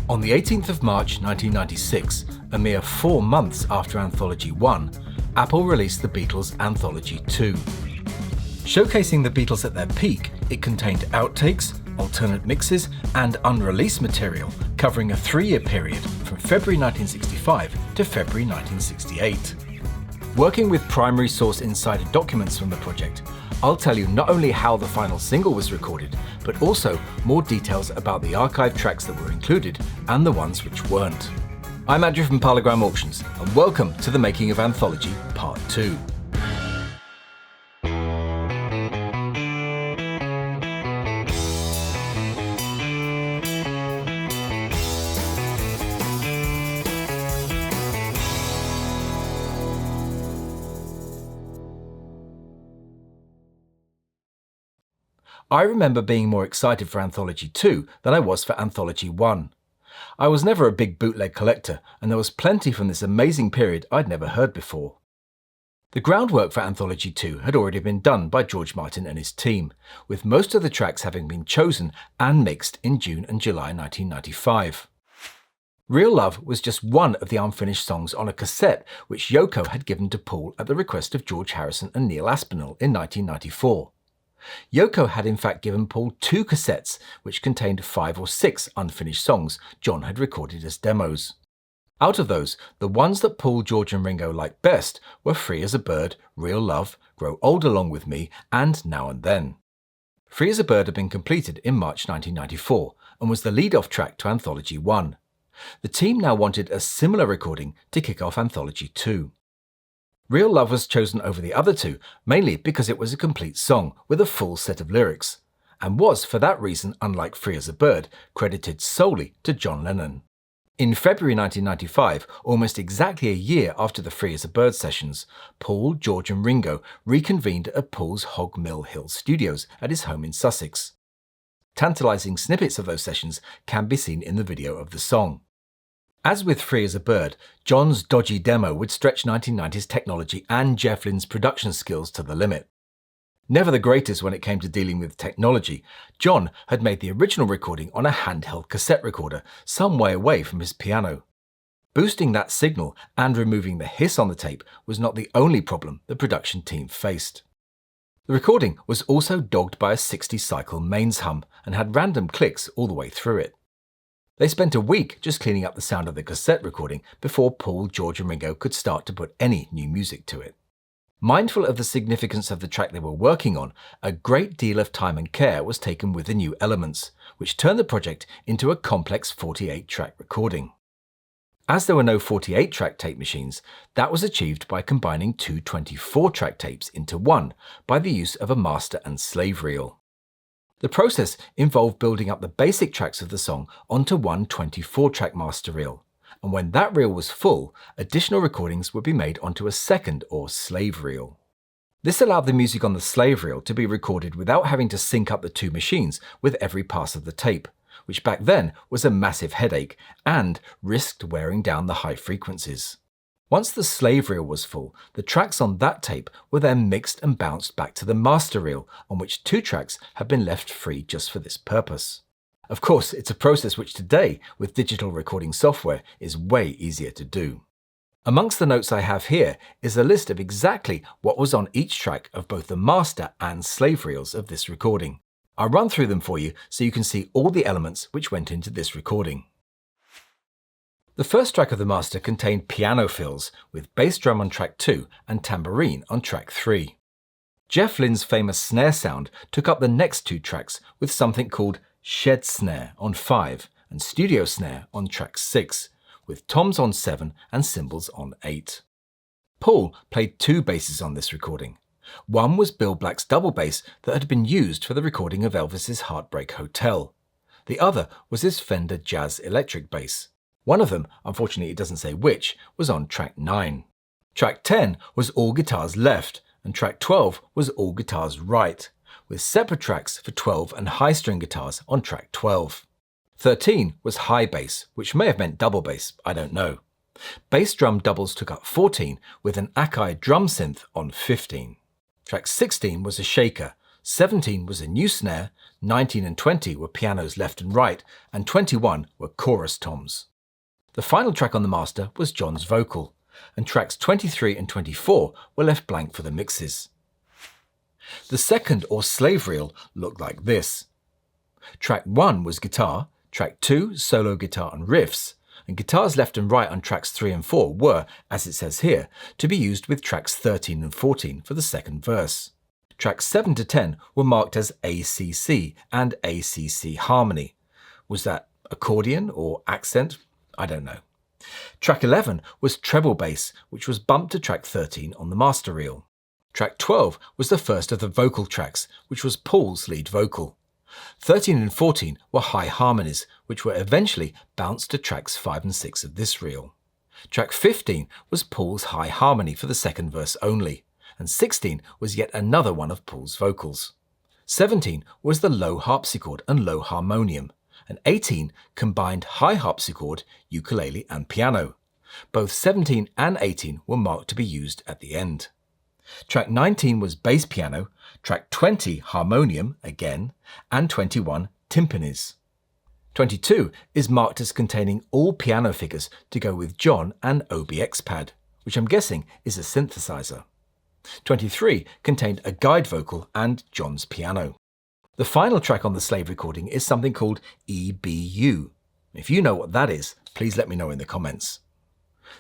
On the 18th of March 1996, a mere 4 months after Anthology 1, Apple released the Beatles Anthology 2. Showcasing the Beatles at their peak, it contained outtakes, alternate mixes, and unreleased material covering a 3-year period from February 1965 to February 1968. Working with primary source insider documents from the project, I'll tell you not only how the final single was recorded, but also more details about the archive tracks that were included and the ones which weren't. I'm Andrew from Parlogram Auctions, and welcome to the Making of Anthology Part 2. I remember being more excited for Anthology 2 than I was for Anthology 1. I was never a big bootleg collector, and there was plenty from this amazing period I'd never heard before. The groundwork for Anthology 2 had already been done by George Martin and his team, with most of the tracks having been chosen and mixed in June and July 1995. Real Love was just one of the unfinished songs on a cassette which Yoko had given to Paul at the request of George Harrison and Neil Aspinall in 1994. Yoko had in fact given Paul 2 cassettes which contained 5 or 6 unfinished songs John had recorded as demos. Out of those, the ones that Paul, George and Ringo liked best were Free as a Bird, Real Love, Grow Old Along With Me and Now and Then. Free as a Bird had been completed in March 1994 and was the lead-off track to Anthology 1. The team now wanted a similar recording to kick off Anthology 2. Real Love was chosen over the other 2, mainly because it was a complete song with a full set of lyrics, and was, for that reason, unlike Free as a Bird, credited solely to John Lennon. In February 1995, almost exactly a year after the Free as a Bird sessions, Paul, George and Ringo reconvened at Paul's Hog Mill Hill studios at his home in Sussex. Tantalising snippets of those sessions can be seen in the video of the song. As with Free as a Bird, John's dodgy demo would stretch 1990s technology and Jeff Lynne's production skills to the limit. Never the greatest when it came to dealing with technology, John had made the original recording on a handheld cassette recorder some way away from his piano. Boosting that signal and removing the hiss on the tape was not the only problem the production team faced. The recording was also dogged by a 60-cycle mains hum and had random clicks all the way through it. They spent a week just cleaning up the sound of the cassette recording before Paul, George and Ringo could start to put any new music to it. Mindful of the significance of the track they were working on, a great deal of time and care was taken with the new elements, which turned the project into a complex 48-track recording. As there were no 48-track tape machines, that was achieved by combining 2 24-track tapes into one by the use of a master and slave reel. The process involved building up the basic tracks of the song onto one 24-track master reel, and when that reel was full, additional recordings would be made onto a second or slave reel. This allowed the music on the slave reel to be recorded without having to sync up the 2 machines with every pass of the tape, which back then was a massive headache and risked wearing down the high frequencies. Once the slave reel was full, the tracks on that tape were then mixed and bounced back to the master reel, on which 2 tracks had been left free just for this purpose. Of course, it's a process which today, with digital recording software, is way easier to do. Amongst the notes I have here is a list of exactly what was on each track of both the master and slave reels of this recording. I'll run through them for you so you can see all the elements which went into this recording. The first track of the master contained piano fills, with bass drum on track 2 and tambourine on track 3. Jeff Lynne's famous snare sound took up the next 2 tracks with something called shed snare on 5 and studio snare on track 6, with toms on 7 and cymbals on 8. Paul played 2 basses on this recording. One was Bill Black's double bass that had been used for the recording of Elvis's Heartbreak Hotel. The other was his Fender Jazz electric bass. One of them, unfortunately it doesn't say which, was on track 9. Track 10 was all guitars left, and track 12 was all guitars right, with separate tracks for 12 and high string guitars on track 12. 13 was high bass, which may have meant double bass, I don't know. Bass drum doubles took up 14, with an Akai drum synth on 15. Track 16 was a shaker, 17 was a new snare, 19 and 20 were pianos left and right, and 21 were chorus toms. The final track on the master was John's vocal, and tracks 23 and 24 were left blank for the mixes. The second or slave reel looked like this. Track 1 was guitar, track 2 solo guitar and riffs, and guitars left and right on tracks 3 and 4 were, as it says here, to be used with tracks 13 and 14 for the second verse. Tracks 7 to 10 were marked as ACC and ACC harmony. Was that accordion or accent? I don't know. Track 11 was treble bass, which was bumped to track 13 on the master reel. Track 12 was the first of the vocal tracks, which was Paul's lead vocal. 13 and 14 were high harmonies, which were eventually bounced to tracks 5 and 6 of this reel. Track 15 was Paul's high harmony for the second verse only, and 16 was yet another one of Paul's vocals. 17 was the low harpsichord and low harmonium, and 18 combined high harpsichord, ukulele and piano. Both 17 and 18 were marked to be used at the end. Track 19 was bass piano, track 20 harmonium again, and 21 timpanis. 22 is marked as containing all piano figures to go with John and OBX pad, which I'm guessing is a synthesizer. 23 contained a guide vocal and John's piano. The final track on the slave recording is something called EBU. If you know what that is, please let me know in the comments.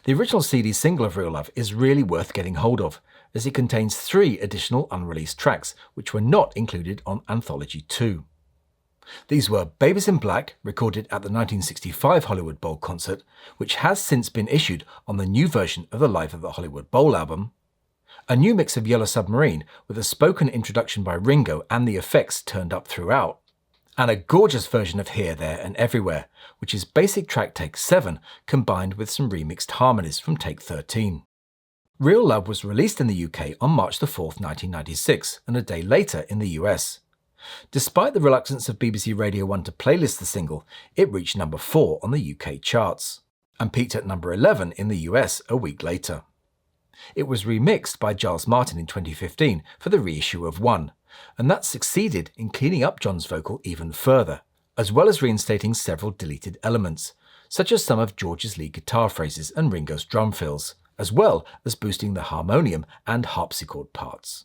The original CD single of Real Love is really worth getting hold of, as it contains 3 additional unreleased tracks, which were not included on Anthology 2. These were Babies in Black, recorded at the 1965 Hollywood Bowl concert, which has since been issued on the new version of the Live at the Hollywood Bowl album, a new mix of Yellow Submarine with a spoken introduction by Ringo and the effects turned up throughout, and a gorgeous version of Here, There and Everywhere, which is basic track take 7 combined with some remixed harmonies from take 13. Real Love was released in the UK on March 4, 1996, and a day later in the US. Despite the reluctance of BBC Radio 1 to playlist the single, it reached number 4 on the UK charts, and peaked at number 11 in the US a week later. It was remixed by Giles Martin in 2015 for the reissue of One, and that succeeded in cleaning up John's vocal even further, as well as reinstating several deleted elements, such as some of George's lead guitar phrases and Ringo's drum fills, as well as boosting the harmonium and harpsichord parts.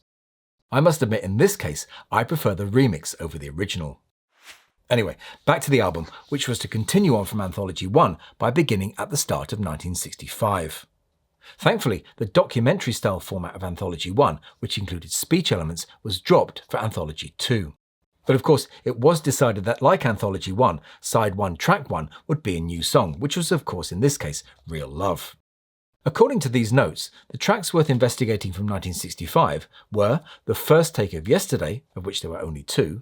I must admit in this case, I prefer the remix over the original. Anyway, back to the album, which was to continue on from Anthology 1 by beginning at the start of 1965. Thankfully, the documentary-style format of Anthology 1, which included speech elements, was dropped for Anthology 2. But of course, it was decided that, like Anthology 1, Side 1, Track 1 would be a new song, which was of course in this case, Real Love. According to these notes, the tracks worth investigating from 1965 were The First Take of Yesterday, of which there were only 2,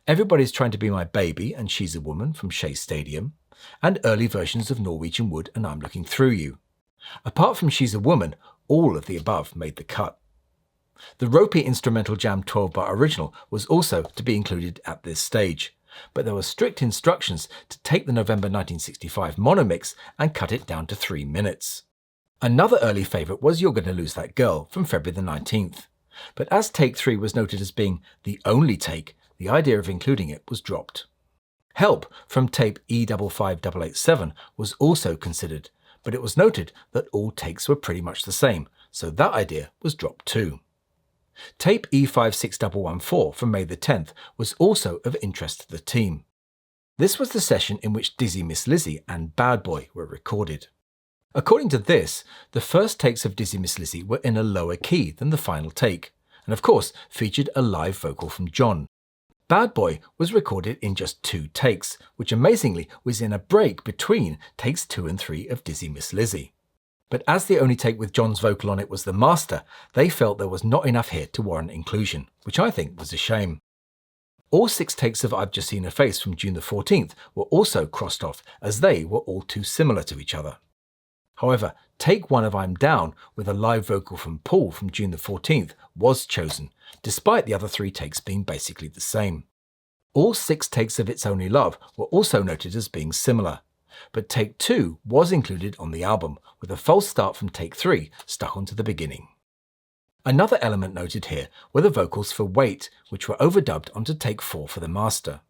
Everybody's Trying to Be My Baby and She's a Woman from Shea Stadium, and early versions of Norwegian Wood and I'm Looking Through You. Apart from She's a Woman, all of the above made the cut. The ropey instrumental jam 12-bar original was also to be included at this stage, but there were strict instructions to take the November 1965 mono mix and cut it down to 3 minutes. Another early favourite was You're Gonna Lose That Girl from February the 19th, but as take 3 was noted as being the only take, the idea of including it was dropped. Help from tape E55887 was also considered, but it was noted that all takes were pretty much the same, so that idea was dropped too. Tape E56114 from May the 10th was also of interest to the team. This was the session in which Dizzy Miss Lizzy and Bad Boy were recorded. According to this, the first takes of Dizzy Miss Lizzy were in a lower key than the final take, and of course featured a live vocal from John. Bad Boy was recorded in just 2 takes, which amazingly was in a break between takes 2 and 3 of Dizzy Miss Lizzy. But as the only take with John's vocal on it was the master, they felt there was not enough here to warrant inclusion, which I think was a shame. All 6 takes of I've Just Seen Her Face from June the 14th were also crossed off, as they were all too similar to each other. However, take 1 of I'm Down with a live vocal from Paul from June the 14th was chosen, despite the other 3 takes being basically the same. All 6 takes of It's Only Love were also noted as being similar, but take 2 was included on the album, with a false start from take 3 stuck onto the beginning. Another element noted here were the vocals for Wait, which were overdubbed onto take 4 for the master.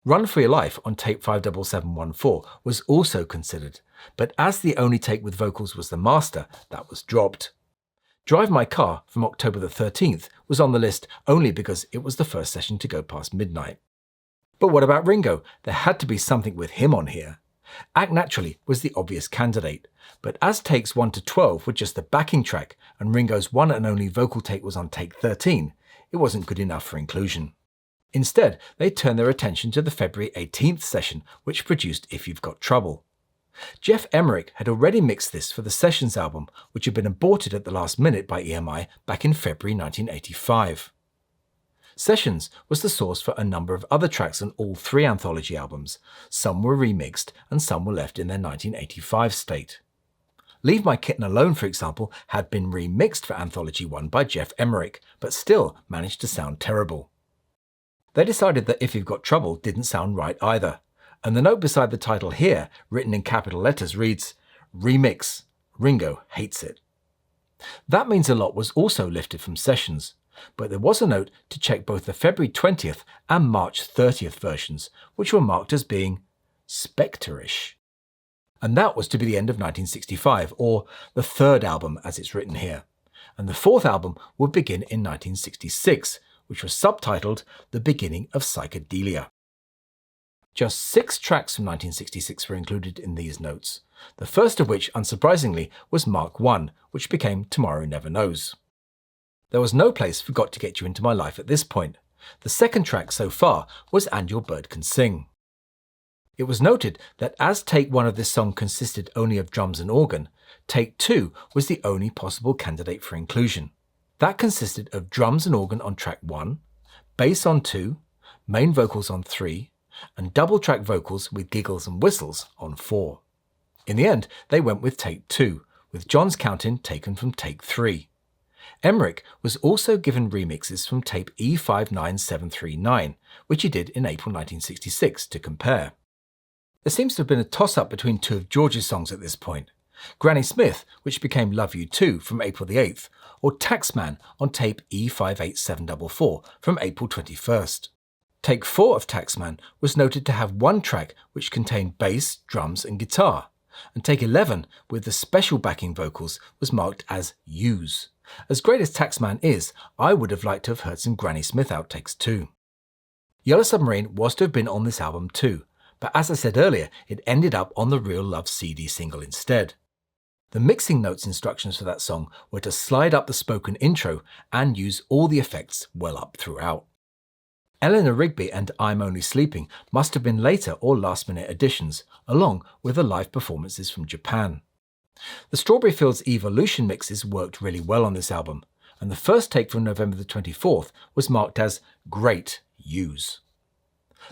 Run for Your Life on tape 57714 was also considered, but as the only take with vocals was the master, that was dropped. Drive My Car from October the 13th was on the list only because it was the first session to go past midnight. But what about Ringo? There had to be something with him on here. Act Naturally was the obvious candidate, but as takes 1 to 12 were just the backing track and Ringo's one and only vocal take was on take 13, it wasn't good enough for inclusion. Instead, they turned their attention to the February 18th session, which produced If You've Got Trouble. Geoff Emerick had already mixed this for the Sessions album, which had been aborted at the last minute by EMI back in February 1985. Sessions was the source for a number of other tracks on all 3 Anthology albums. Some were remixed and some were left in their 1985 state. Leave My Kitten Alone, for example, had been remixed for Anthology 1 by Geoff Emerick, but still managed to sound terrible. They decided that If You've Got Trouble didn't sound right either, and the note beside the title here, written in capital letters, reads, Remix, Ringo hates it. That Means a Lot was also lifted from Sessions, but there was a note to check both the February 20th and March 30th versions, which were marked as being Spectre-ish. And that was to be the end of 1965, or the 3rd album as it's written here. And the 4th album would begin in 1966, which was subtitled The Beginning of Psychedelia. Just 6 tracks from 1966 were included in these notes, the first of which, unsurprisingly, was Mark I, which became Tomorrow Never Knows. There was no place for Got to Get You Into My Life at this point. The second track so far was And Your Bird Can Sing. It was noted that as take 1 of this song consisted only of drums and organ, take 2 was the only possible candidate for inclusion. That consisted of drums and organ on track 1, bass on 2, main vocals on 3, and double-track vocals with giggles and whistles on 4. In the end, they went with take 2, with John's count-in taken from take 3. Emerick was also given remixes from tape E59739, which he did in April 1966 to compare. There seems to have been a toss-up between 2 of George's songs at this point, Granny Smith, which became Love You Too from April the 8th, or Taxman on tape E58744 from April 21st. Take 4 of Taxman was noted to have 1 track which contained bass, drums and guitar, and take 11 with the special backing vocals was marked as Use. As great as Taxman is, I would have liked to have heard some Granny Smith outtakes too. Yellow Submarine was to have been on this album too, but as I said earlier, it ended up on the Real Love CD single instead. The mixing notes instructions for that song were to slide up the spoken intro and use all the effects well up throughout. Eleanor Rigby and I'm Only Sleeping must have been later or last-minute additions, along with the live performances from Japan. The Strawberry Fields Evolution mixes worked really well on this album, and the first take from November the 24th was marked as Great Use.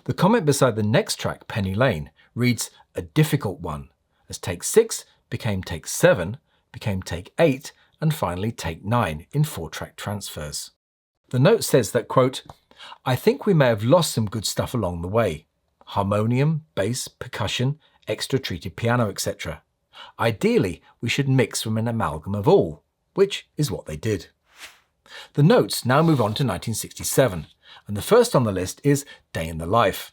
The comment beside the next track, Penny Lane, reads a difficult one, as take 6 became take 7, became take 8, and finally take 9 in 4-track transfers. The note says that, quote, I think we may have lost some good stuff along the way. Harmonium, bass, percussion, extra treated piano, etc. Ideally, we should mix from an amalgam of all, which is what they did. The notes now move on to 1967, and the first on the list is Day in the Life.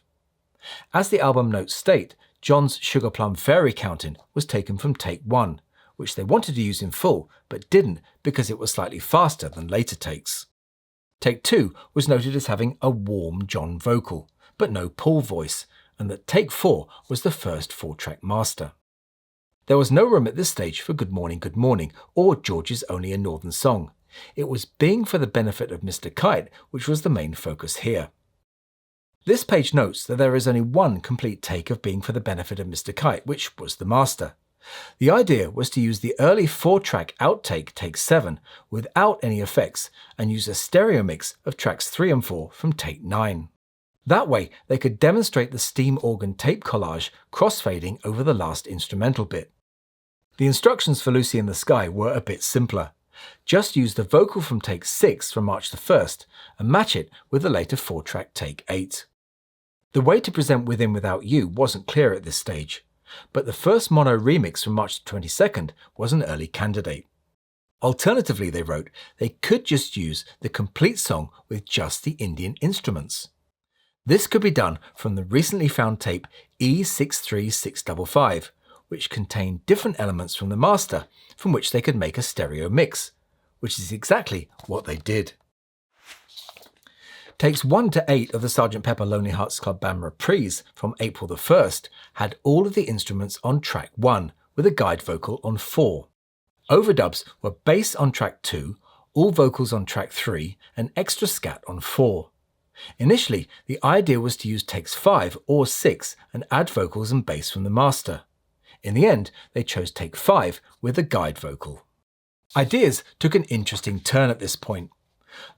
As the album notes state, John's Sugar Plum Fairy count-in was taken from take 1, which they wanted to use in full, but didn't because it was slightly faster than later takes. Take 2 was noted as having a warm John vocal, but no Paul voice, and that take 4 was the first 4-track master. There was no room at this stage for Good Morning, or George's Only a Northern Song. It was Being for the Benefit of Mr. Kite, which was the main focus here. This page notes that there is only one complete take of Being for the Benefit of Mr. Kite, which was the master. The idea was to use the early 4-track outtake, take 7, without any effects, and use a stereo mix of tracks 3 and 4 from take 9. That way, they could demonstrate the steam organ tape collage crossfading over the last instrumental bit. The instructions for Lucy in the Sky were a bit simpler. Just use the vocal from take 6 from March the 1st and match it with the later 4-track take 8. The way to present Within Without You wasn't clear at this stage, but the first mono remix from March the 22nd was an early candidate. Alternatively, they wrote, they could just use the complete song with just the Indian instruments. This could be done from the recently found tape E63655, which contained different elements from the master, from which they could make a stereo mix, which is exactly what they did. Takes 1 to 8 of the Sgt Pepper Lonely Hearts Club Band reprise from April the 1st had all of the instruments on track 1 with a guide vocal on 4. Overdubs were bass on track 2, all vocals on track 3 and extra scat on 4. Initially, the idea was to use takes 5 or 6 and add vocals and bass from the master. In the end, they chose take 5 with a guide vocal. Ideas took an interesting turn at this point.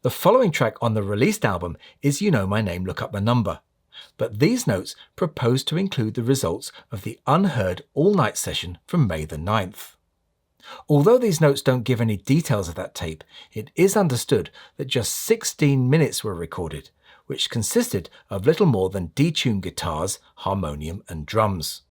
The following track on the released album is You Know My Name, Look Up My Number, but these notes propose to include the results of the unheard all-night session from May the 9th. Although these notes don't give any details of that tape, it is understood that just 16 minutes were recorded, which consisted of little more than detuned guitars, harmonium and drums.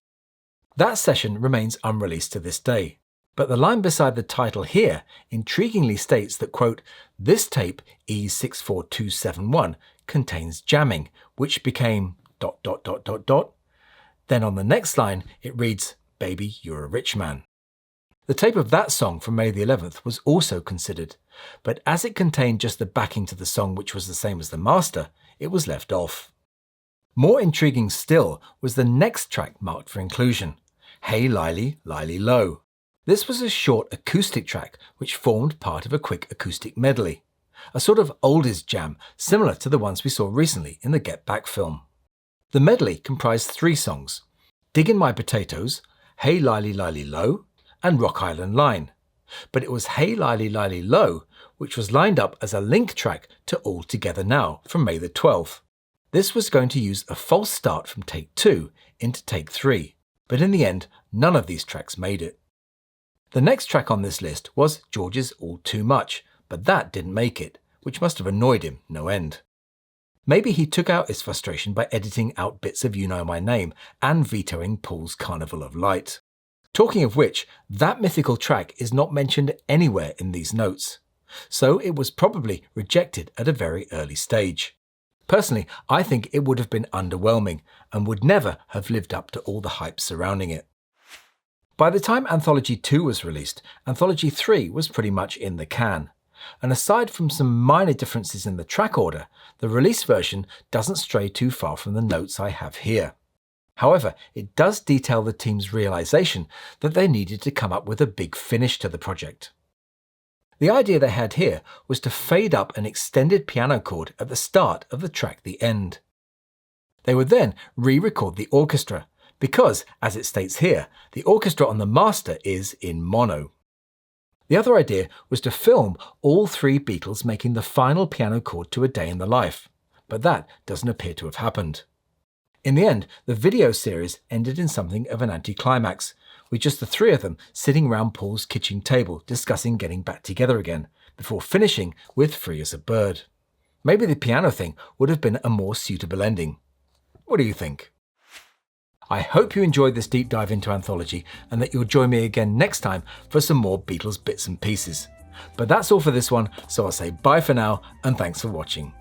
That session remains unreleased to this day, but the line beside the title here intriguingly states that, quote, this tape, E64271, contains jamming, which became ... Then on the next line it reads, Baby, You're a Rich Man. The tape of that song from May the 11th was also considered, but as it contained just the backing to the song which was the same as the master, it was left off. More intriguing still was the next track marked for inclusion, Hey Liley, Liley Lo. This was a short acoustic track which formed part of a quick acoustic medley, a sort of oldies jam similar to the ones we saw recently in the Get Back film. The medley comprised 3 songs, Diggin' My Potatoes, Hey Liley, Liley Lo, and Rock Island Line, but it was Hey Liley, Liley Lo which was lined up as a link track to All Together Now from May the 12th. This was going to use a false start from take 2 into take 3, but in the end none of these tracks made it. The next track on this list was George's All Too Much, but that didn't make it, which must have annoyed him no end. Maybe he took out his frustration by editing out bits of You Know My Name and vetoing Paul's Carnival of Light. Talking of which, that mythical track is not mentioned anywhere in these notes, so it was probably rejected at a very early stage. Personally, I think it would have been underwhelming and would never have lived up to all the hype surrounding it. By the time Anthology 2 was released, Anthology 3 was pretty much in the can, and aside from some minor differences in the track order, the release version doesn't stray too far from the notes I have here. However, it does detail the team's realization that they needed to come up with a big finish to the project. The idea they had here was to fade up an extended piano chord at the start of the track The End. They would then re-record the orchestra, because, as it states here, the orchestra on the master is in mono. The other idea was to film all 3 Beatles making the final piano chord to A Day in the Life, but that doesn't appear to have happened. In the end, the video series ended in something of an anticlimax, with just the 3 of them sitting round Paul's kitchen table discussing getting back together again, before finishing with Free as a Bird. Maybe the piano thing would have been a more suitable ending. What do you think? I hope you enjoyed this deep dive into Anthology and that you'll join me again next time for some more Beatles bits and pieces. But that's all for this one, so I'll say bye for now and thanks for watching.